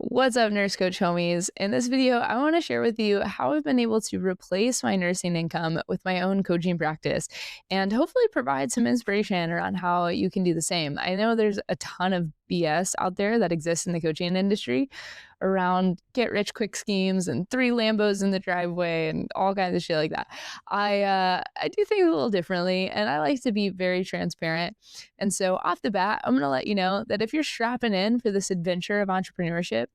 What's up, Nurse Coach homies? In this video, I want to share with you how I've been able to replace my nursing income with my own coaching practice and hopefully provide some inspiration around how you can do the same. I know there's a ton of BS out there that exists in the coaching industry around get rich quick schemes and 3 Lambos in the driveway and all kinds of shit like that. I do things a little differently, and I like to be very transparent. And so off the bat, I'm going to let you know that if you're strapping in for this adventure of entrepreneurship,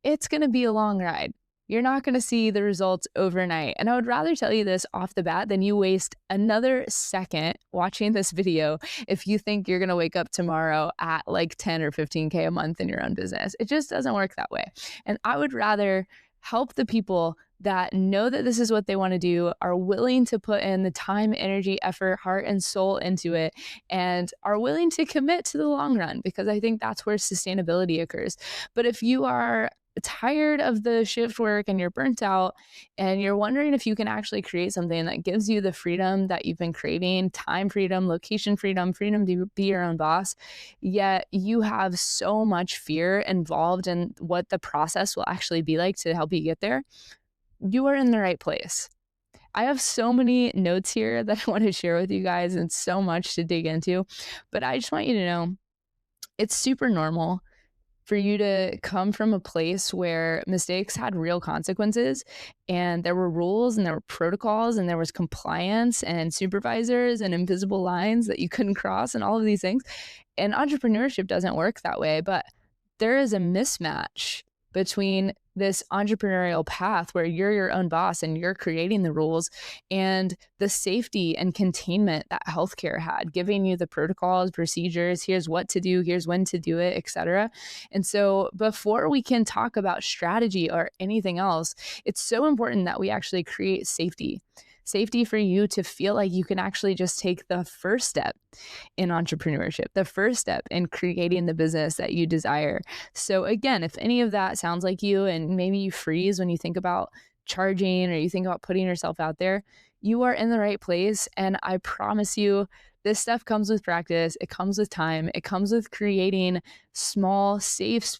it's going to be a long ride. You're not going to see the results overnight. And I would rather tell you this off the bat than you waste another second watching this video if you think you're going to wake up tomorrow at like 10 or 15K a month in your own business. It just doesn't work that way. And I would rather help the people that know that this is what they want to do, are willing to put in the time, energy, effort, heart, and soul into it, and are willing to commit to the long run, because I think that's where sustainability occurs. But if you are tired of the shift work and you're burnt out and you're wondering if you can actually create something that gives you the freedom that you've been craving, time freedom, location freedom, freedom to be your own boss, yet you have so much fear involved in what the process will actually be like to help you get there, you are in the right place. I have so many notes here that I want to share with you guys and so much to dig into, but I just want you to know it's super normal for you to come from a place where mistakes had real consequences and there were rules and there were protocols and there was compliance and supervisors and invisible lines that you couldn't cross and all of these things. And entrepreneurship doesn't work that way, but there is a mismatch between this entrepreneurial path where you're your own boss and you're creating the rules and the safety and containment that healthcare had, giving you the protocols, procedures, here's what to do, here's when to do it, etc. And so before we can talk about strategy or anything else, it's so important that we actually create safety for you to feel like you can actually just take the first step in entrepreneurship, the first step in creating the business that you desire. So again, if any of that sounds like you and maybe you freeze when you think about charging or you think about putting yourself out there, you are in the right place. And I promise you, this stuff comes with practice. It comes with time. It comes with creating small, safe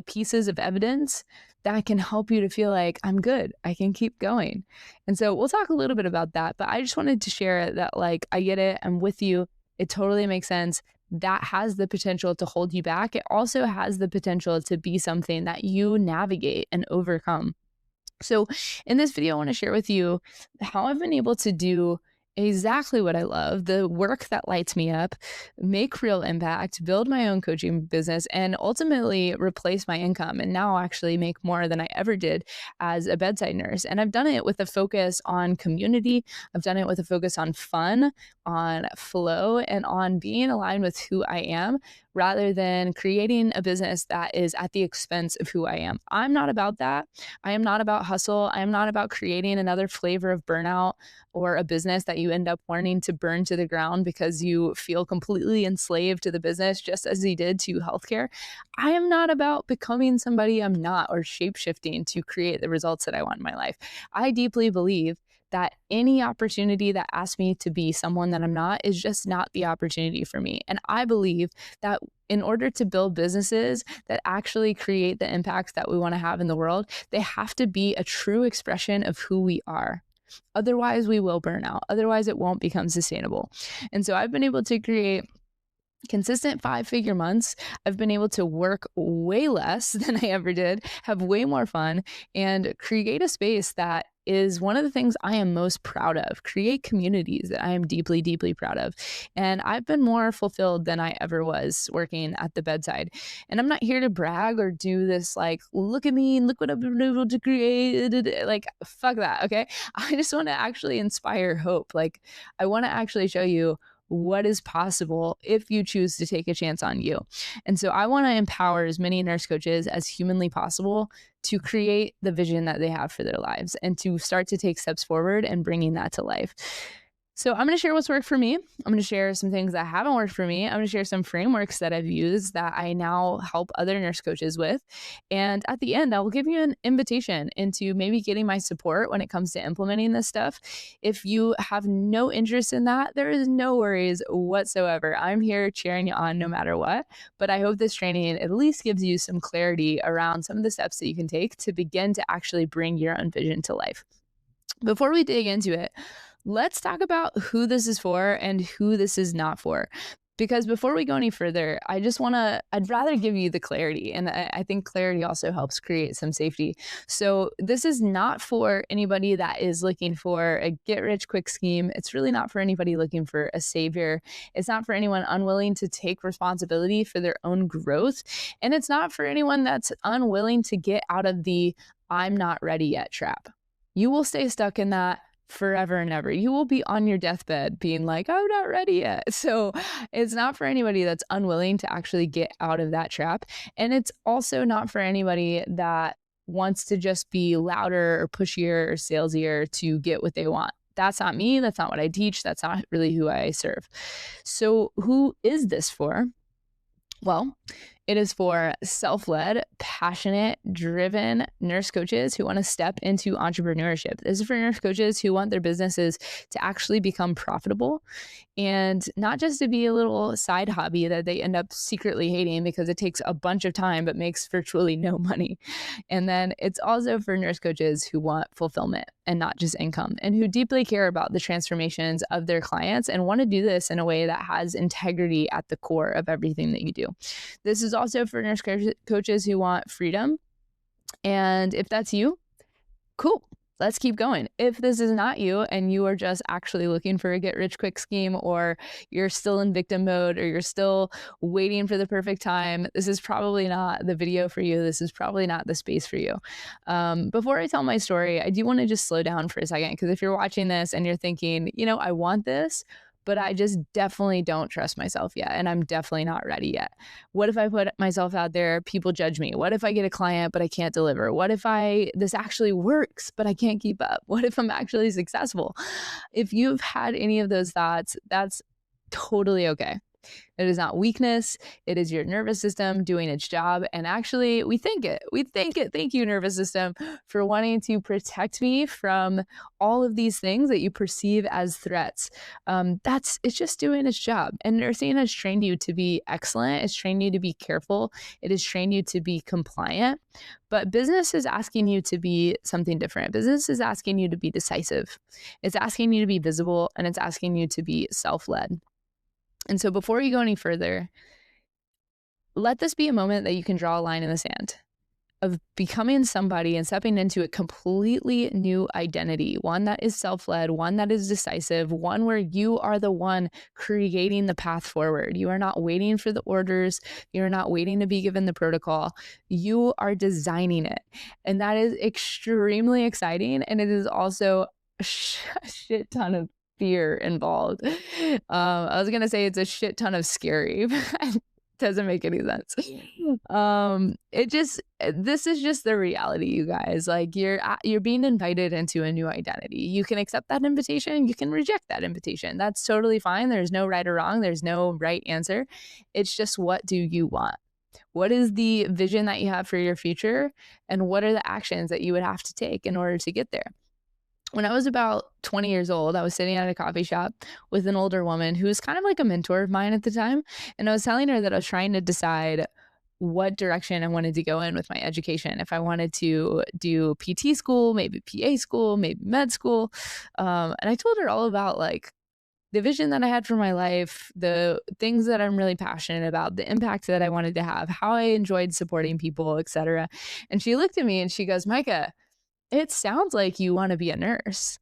pieces of evidence that can help you to feel like I'm good. I can keep going. And so we'll talk a little bit about that. But I just wanted to share that, like, I get it. I'm with you. It totally makes sense. That has the potential to hold you back. It also has the potential to be something that you navigate and overcome. So in this video, I want to share with you how I've been able to do exactly what I love, the work that lights me up, make real impact, build my own coaching business, and ultimately replace my income and now actually make more than I ever did as a bedside nurse. And I've done it with a focus on community. I've done it with a focus on fun, on flow, and on being aligned with who I am rather than creating a business that is at the expense of who I am. I'm not about that. I am not about hustle. I am not about creating another flavor of burnout or a business that you end up wanting to burn to the ground because you feel completely enslaved to the business, just as you did to healthcare. I am not about becoming somebody I'm not or shape shifting to create the results that I want in my life. I deeply believe that any opportunity that asks me to be someone that I'm not is just not the opportunity for me. And I believe that in order to build businesses that actually create the impacts that we want to have in the world, they have to be a true expression of who we are. Otherwise, we will burn out. Otherwise, it won't become sustainable. And so I've been able to create consistent 5-figure months. I've been able to work way less than I ever did, have way more fun, and create a space that is one of the things I am most proud of, create communities that I am deeply, deeply proud of. And I've been more fulfilled than I ever was working at the bedside. And I'm not here to brag or do this like, look at me and look what I've been able to create. Like, fuck that, okay? I just want to actually inspire hope. Like, I want to actually show you what is possible if you choose to take a chance on you. And so I want to empower as many nurse coaches as humanly possible to create the vision that they have for their lives and to start to take steps forward and bringing that to life. So I'm going to share what's worked for me. I'm going to share some things that haven't worked for me. I'm going to share some frameworks that I've used that I now help other nurse coaches with. And at the end, I will give you an invitation into maybe getting my support when it comes to implementing this stuff. If you have no interest in that, there is no worries whatsoever. I'm here cheering you on no matter what. But I hope this training at least gives you some clarity around some of the steps that you can take to begin to actually bring your own vision to life. Before we dig into it, let's talk about who this is for and who this is not for. Because before we go any further, I'd rather give you the clarity. And I think clarity also helps create some safety. So, this is not for anybody that is looking for a get rich quick scheme. It's really not for anybody looking for a savior. It's not for anyone unwilling to take responsibility for their own growth. And it's not for anyone that's unwilling to get out of the I'm not ready yet trap. You will stay stuck in that forever and ever. You will be on your deathbed being like, I'm not ready yet. So it's not for anybody that's unwilling to actually get out of that trap. And it's also not for anybody that wants to just be louder or pushier or salesier to get what they want. That's not me. That's not what I teach. That's not really who I serve. So who is this for? Well, it is for self-led, passionate, driven nurse coaches who want to step into entrepreneurship. This is for nurse coaches who want their businesses to actually become profitable and not just to be a little side hobby that they end up secretly hating because it takes a bunch of time but makes virtually no money. And then it's also for nurse coaches who want fulfillment and not just income, and who deeply care about the transformations of their clients and want to do this in a way that has integrity at the core of everything that you do. This is also for nurse coaches who want freedom. And if that's you, cool. Let's keep going. If this is not you and you are just actually looking for a get rich quick scheme, or you're still in victim mode, or you're still waiting for the perfect time, this is probably not the video for you. This is probably not the space for you. Before I tell my story, I do want to just slow down for a second, because if you're watching this and you're thinking, I want this, but I just definitely don't trust myself yet, and I'm definitely not ready yet. What if I put myself out there, people judge me? What if I get a client, but I can't deliver? What if this actually works, but I can't keep up? What if I'm actually successful? If you've had any of those thoughts, that's totally okay. It is not weakness. It is your nervous system doing its job. And actually, we think it. We thank it. Thank you, nervous system, for wanting to protect me from all of these things that you perceive as threats. It's just doing its job. And nursing has trained you to be excellent. It's trained you to be careful. It has trained you to be compliant. But business is asking you to be something different. Business is asking you to be decisive. It's asking you to be visible, and it's asking you to be self-led. And so before you go any further, let this be a moment that you can draw a line in the sand of becoming somebody and stepping into a completely new identity, one that is self-led, one that is decisive, one where you are the one creating the path forward. You are not waiting for the orders. You're not waiting to be given the protocol. You are designing it. And that is extremely exciting. And it is also a shit ton of fear involved. I was gonna say it's a shit ton of scary. It doesn't make any sense. This is just the reality, you guys. Like, you're being invited into a new identity. You can accept that invitation. You can reject that invitation. That's totally fine. There's no right or wrong. There's no right answer. It's just, what do you want? What is the vision that you have for your future? And what are the actions that you would have to take in order to get there? When I was about 20 years old, I was sitting at a coffee shop with an older woman who was kind of like a mentor of mine at the time. And I was telling her that I was trying to decide what direction I wanted to go in with my education. If I wanted to do PT school, maybe PA school, maybe med school. And I told her all about like the vision that I had for my life, the things that I'm really passionate about, the impact that I wanted to have, how I enjoyed supporting people, etc. And she looked at me and she goes, Micah, it sounds like you want to be a nurse.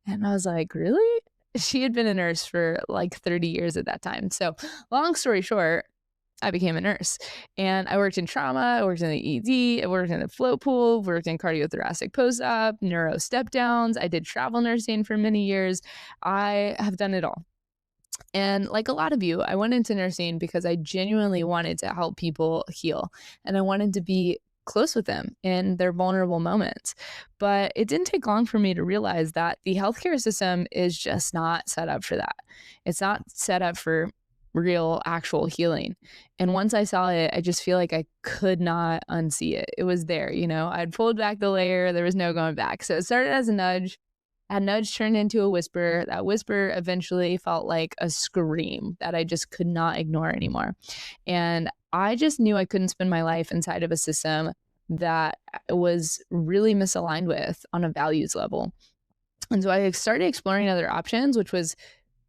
And I was like, really? She had been a nurse for like 30 years at that time. So long story short, I became a nurse, and I worked in trauma. I worked in the ED. I worked in the float pool, worked in cardiothoracic post-op, neuro step downs. I did travel nursing for many years. I have done it all. And like a lot of you, I went into nursing because I genuinely wanted to help people heal, and I wanted to be close with them in their vulnerable moments. But it didn't take long for me to realize that the healthcare system is just not set up for that. It's not set up for real actual healing. And once I saw it, I just feel like I could not unsee it. It was there, I'd pulled back the layer, there was no going back. So it started as a nudge. That nudge turned into a whisper. That whisper eventually felt like a scream that I just could not ignore anymore. And I just knew I couldn't spend my life inside of a system that was really misaligned with on a values level. And so I started exploring other options, which was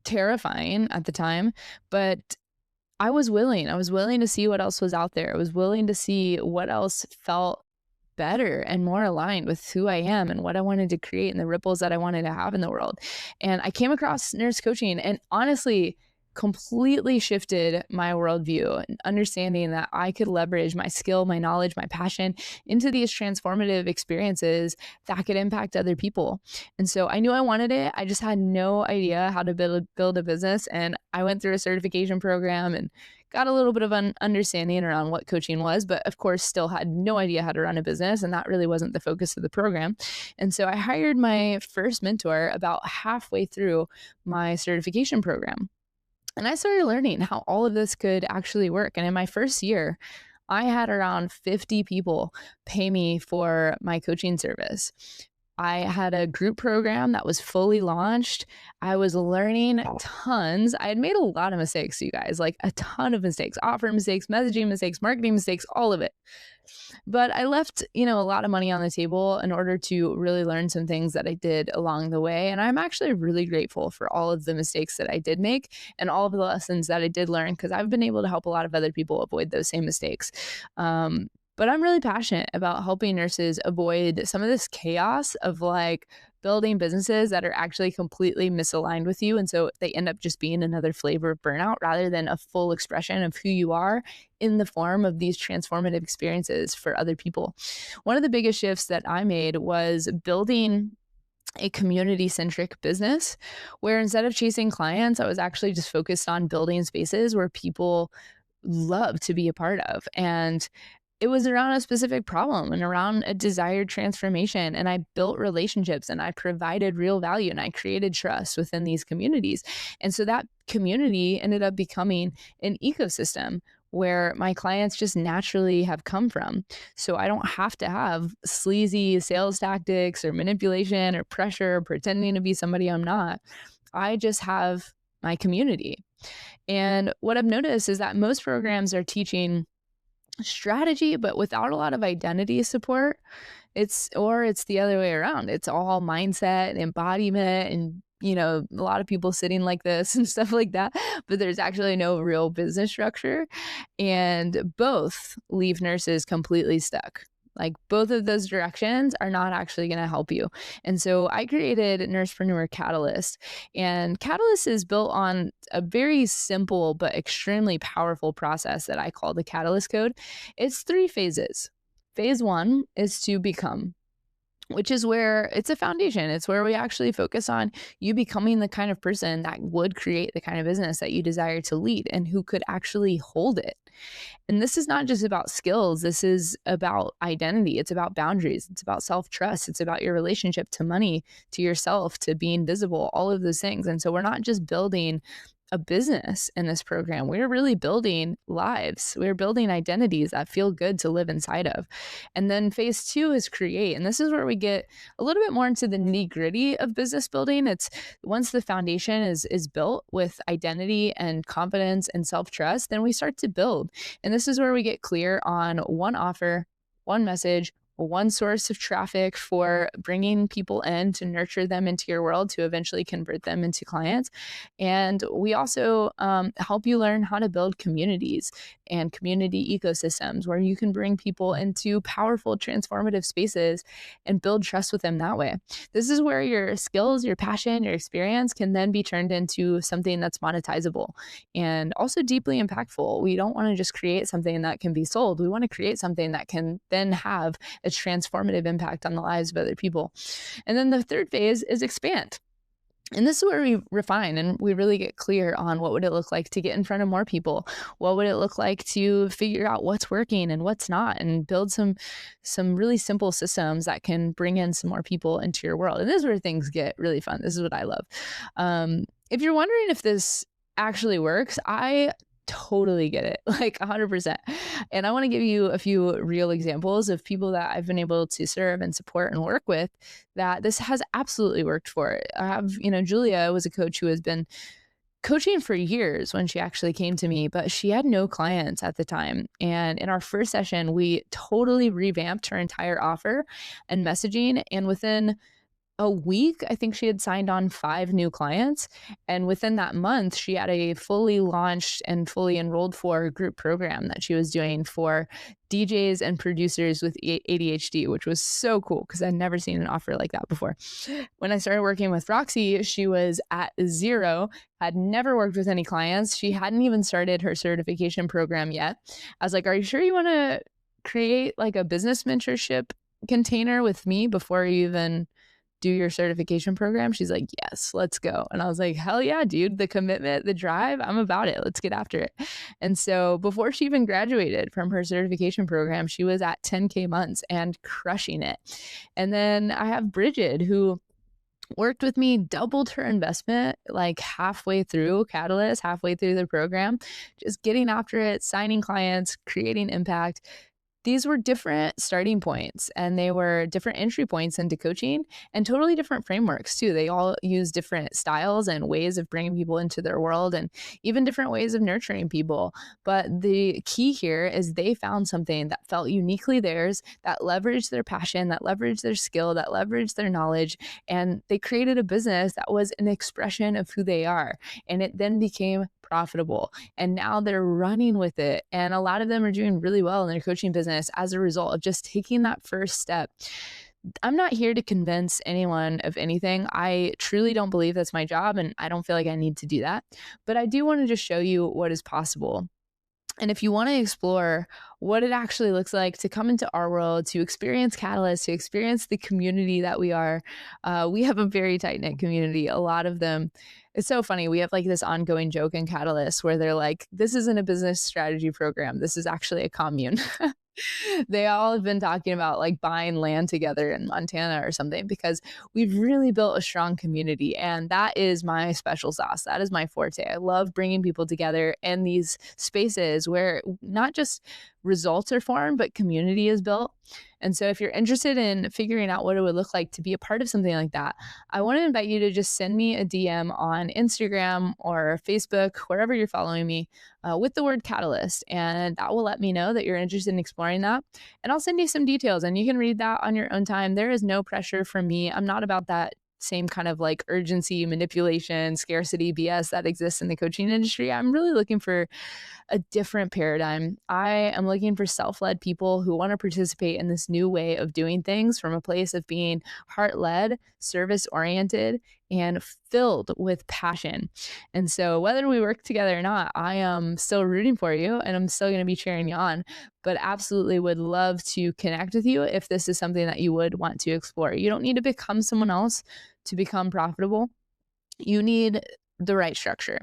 terrifying at the time, but I was willing. I was willing to see what else was out there. I was willing to see what else felt better and more aligned with who I am and what I wanted to create and the ripples that I wanted to have in the world. And I came across nurse coaching and honestly completely shifted my worldview and understanding that I could leverage my skill, my knowledge, my passion into these transformative experiences that could impact other people. And so I knew I wanted it. I just had no idea how to build a business. And I went through a certification program and got a little bit of an understanding around what coaching was, but of course still had no idea how to run a business. And that really wasn't the focus of the program. And so I hired my first mentor about halfway through my certification program. And I started learning how all of this could actually work. And in my first year, I had around 50 people pay me for my coaching service. I had a group program that was fully launched. I was learning tons. I had made a lot of mistakes, you guys, like a ton of mistakes, offer mistakes, messaging mistakes, marketing mistakes, all of it. But I left, a lot of money on the table in order to really learn some things that I did along the way. And I'm actually really grateful for all of the mistakes that I did make and all of the lessons that I did learn, because I've been able to help a lot of other people avoid those same mistakes. But I'm really passionate about helping nurses avoid some of this chaos of like building businesses that are actually completely misaligned with you. And so they end up just being another flavor of burnout rather than a full expression of who you are in the form of these transformative experiences for other people. One of the biggest shifts that I made was building a community-centric business where instead of chasing clients, I was actually just focused on building spaces where people love to be a part of. And it was around a specific problem and around a desired transformation. And I built relationships and I provided real value and I created trust within these communities. And so that community ended up becoming an ecosystem where my clients just naturally have come from. So I don't have to have sleazy sales tactics or manipulation or pressure or pretending to be somebody I'm not. I just have my community. And what I've noticed is that most programs are teaching strategy, but without a lot of identity support. It's the other way around. It's all mindset and embodiment and a lot of people sitting like this and stuff like that, but there's actually no real business structure. And both leave nurses completely stuck. Like both of those directions are not actually going to help you. And so I created Nursepreneur Catalyst. And Catalyst is built on a very simple but extremely powerful process that I call the Catalyst Code. It's 3 phases. Phase 1 is to become, which is where it's a foundation. It's where we actually focus on you becoming the kind of person that would create the kind of business that you desire to lead and who could actually hold it. And this is not just about skills. This is about identity. It's about boundaries. It's about self-trust. It's about your relationship to money, to yourself, to being visible, all of those things. And so we're not just building a business in this program. We're really building lives. We're building identities that feel good to live inside of. And then phase 2 is create. And this is where we get a little bit more into the nitty-gritty of business building. It's once the foundation is built with identity and confidence and self-trust, then we start to build. And this is where we get clear on one offer, one message, one source of traffic for bringing people in to nurture them into your world to eventually convert them into clients. And we also help you learn how to build communities and community ecosystems where you can bring people into powerful, transformative spaces and build trust with them that way. This is where your skills, your passion, your experience can then be turned into something that's monetizable and also deeply impactful. We don't want to just create something that can be sold. We want to create something that can then have a transformative impact on the lives of other people. And then the third phase is expand. And this is where we refine and we really get clear on what would it look like to get in front of more people? What would it look like to figure out what's working and what's not, and build some really simple systems that can bring in some more people into your world. And this is where things get really fun. This is what I love. If you're wondering if this actually works, I totally get it, like 100%. And I want to give you a few real examples of people that I've been able to serve and support and work with that this has absolutely worked for. I have, Julia was a coach who has been coaching for years when she actually came to me, but she had no clients at the time. And in our first session, we totally revamped her entire offer and messaging. And within a week, I think she had signed on 5 new clients. And within that month, she had a fully launched and fully enrolled for group program that she was doing for DJs and producers with ADHD, which was so cool because I'd never seen an offer like that before. When I started working with Roxy, she was at 0, had never worked with any clients. She hadn't even started her certification program yet. I was like, "Are you sure you want to create like a business mentorship container with me before you even do your certification program?" She's like, "Yes, let's go." And I was like, "Hell yeah, dude, the commitment, the drive, I'm about it. Let's get after it." And so before she even graduated from her certification program, she was at 10K months and crushing it. And then I have Bridget, who worked with me, doubled her investment like halfway through Catalyst, halfway through the program, just getting after it, signing clients, creating impact. These were different starting points and they were different entry points into coaching and totally different frameworks too. They all use different styles and ways of bringing people into their world and even different ways of nurturing people. But the key here is they found something that felt uniquely theirs, that leveraged their passion, that leveraged their skill, that leveraged their knowledge, and they created a business that was an expression of who they are. And it then became profitable. And now they're running with it. And a lot of them are doing really well in their coaching business as a result of just taking that first step. I'm not here to convince anyone of anything. I truly don't believe that's my job, and I don't feel like I need to do that. But I do want to just show you what is possible. And if you want to explore what it actually looks like to come into our world, to experience Catalyst, to experience the community that we have a very tight knit community. A lot of them, it's so funny. We have like this ongoing joke in Catalyst where they're like, "This isn't a business strategy program. This is actually a commune." They all have been talking about like buying land together in Montana or something because we've really built a strong community. And that is my special sauce. That is my forte. I love bringing people together in these spaces where not just results are formed, but community is built. And so if you're interested in figuring out what it would look like to be a part of something like that, I want to invite you to just send me a DM on Instagram or Facebook, wherever you're following me, with the word Catalyst. And that will let me know that you're interested in exploring that. And I'll send you some details and you can read that on your own time. There is no pressure from me. I'm not about that same kind of like urgency, manipulation, scarcity BS that exists in the coaching industry. I'm really looking for a different paradigm. I am looking for self-led people who want to participate in this new way of doing things from a place of being heart-led, service-oriented, and filled with passion. And so whether we work together or not, I am still rooting for you and I'm still going to be cheering you on, but absolutely would love to connect with you if this is something that you would want to explore. You don't need to become someone else to become profitable. You need the right structure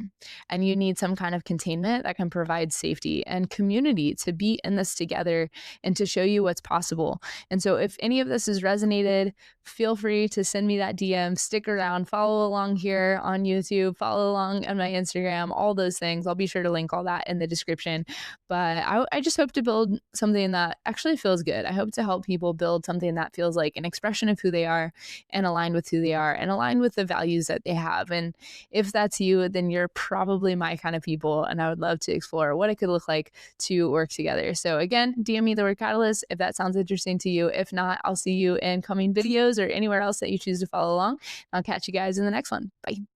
and you need some kind of containment that can provide safety and community to be in this together and to show you what's possible. And so if any of this has resonated, feel free to send me that DM, stick around, follow along here on YouTube, follow along on my Instagram, all those things. I'll be sure to link all that in the description. But I just hope to build something that actually feels good. I hope to help people build something that feels like an expression of who they are and aligned with who they are and aligned with the values that they have. And if that's you, then you're probably my kind of people. And I would love to explore what it could look like to work together. So again, DM me the word Catalyst if that sounds interesting to you. If not, I'll see you in coming videos or anywhere else that you choose to follow along. I'll catch you guys in the next one. Bye.